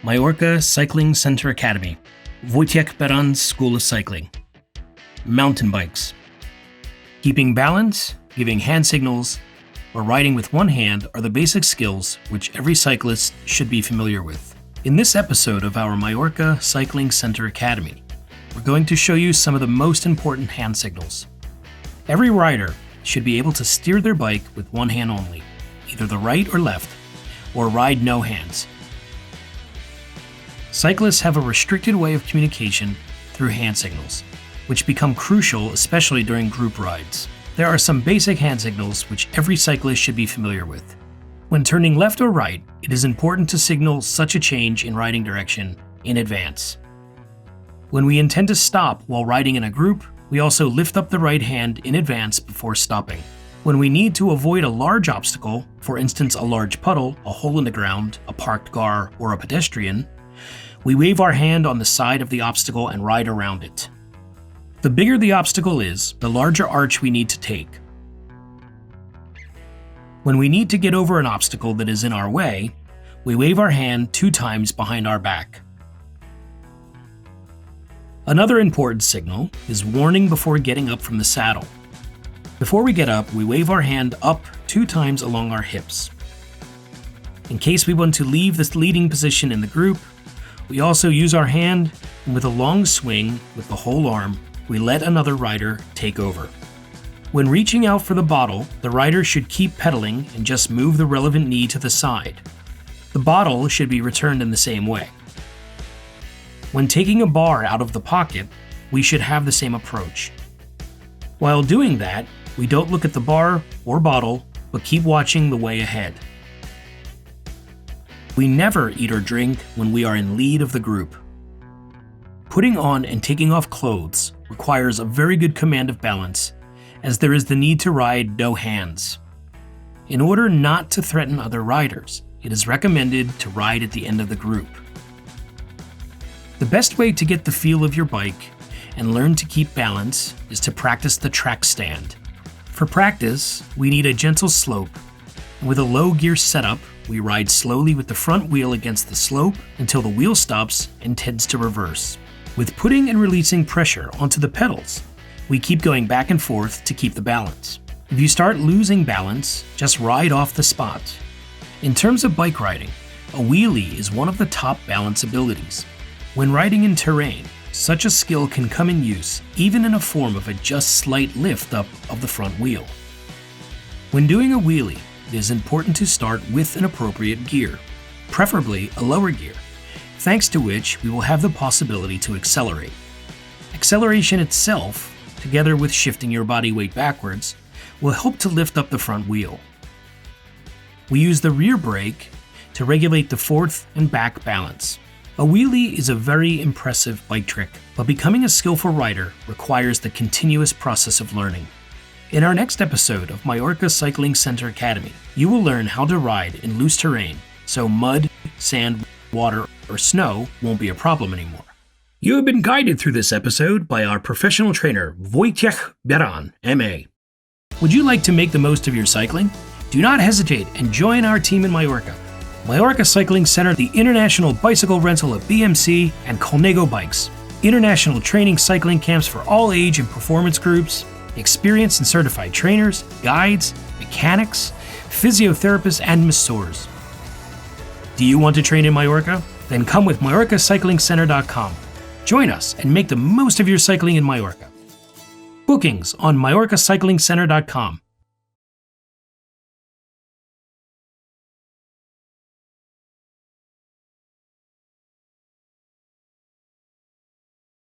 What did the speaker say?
Majorca Cycling Center Academy, Wojciech Beran's School of Cycling. Mountain bikes. Keeping balance, giving hand signals, or riding with one hand are the basic skills which every cyclist should be familiar with. In this episode of our Majorca Cycling Center Academy, we're going to show you some of the most important hand signals. Every rider should be able to steer their bike with one hand only, either the right or left, or ride no hands. Cyclists have a restricted way of communication through hand signals, which become crucial especially during group rides. There are some basic hand signals which every cyclist should be familiar with. When turning left or right, it is important to signal such a change in riding direction in advance. When we intend to stop while riding in a group, we also lift up the right hand in advance before stopping. When we need to avoid a large obstacle, for instance a large puddle, a hole in the ground, a parked car, or a pedestrian, we wave our hand on the side of the obstacle and ride around it. The bigger the obstacle is, the larger arch we need to take. When we need to get over an obstacle that is in our way, we wave our hand 2 times behind our back. Another important signal is warning before getting up from the saddle. Before we get up, we wave our hand up 2 times along our hips. In case we want to leave this leading position in the group, we also use our hand, and with a long swing with the whole arm, we let another rider take over. When reaching out for the bottle, the rider should keep pedaling and just move the relevant knee to the side. The bottle should be returned in the same way. When taking a bar out of the pocket, we should have the same approach. While doing that, we don't look at the bar or bottle, but keep watching the way ahead. We never eat or drink when we are in lead of the group. Putting on and taking off clothes requires a very good command of balance, as there is the need to ride no hands. In order not to threaten other riders, it is recommended to ride at the end of the group. The best way to get the feel of your bike and learn to keep balance is to practice the track stand. For practice, we need a gentle slope, and with a low gear setup, we ride slowly with the front wheel against the slope until the wheel stops and tends to reverse. With putting and releasing pressure onto the pedals, we keep going back and forth to keep the balance. If you start losing balance, just ride off the spot. In terms of bike riding, a wheelie is one of the top balance abilities. When riding in terrain, such a skill can come in use even in a form of a just slight lift up of the front wheel. When doing a wheelie, it is important to start with an appropriate gear, preferably a lower gear, thanks to which we will have the possibility to accelerate. Acceleration itself, together with shifting your body weight backwards, will help to lift up the front wheel. We use the rear brake to regulate the forth and back balance. A wheelie is a very impressive bike trick, but becoming a skillful rider requires the continuous process of learning. In our next episode of Majorca Cycling Center Academy, you will learn how to ride in loose terrain, so mud, sand, water, or snow won't be a problem anymore. You have been guided through this episode by our professional trainer, Wojciech Beran, MA. Would you like to make the most of your cycling? Do not hesitate and join our team in Majorca. Majorca Cycling Center, the international bicycle rental of BMC and Colnego bikes. International training cycling camps for all age and performance groups. Experienced and certified trainers, guides, mechanics, physiotherapists, and masseurs. Do you want to train in Majorca? Then come with MajorcaCyclingCenter.com. Join us and make the most of your cycling in Majorca. Bookings on MajorcaCyclingCenter.com.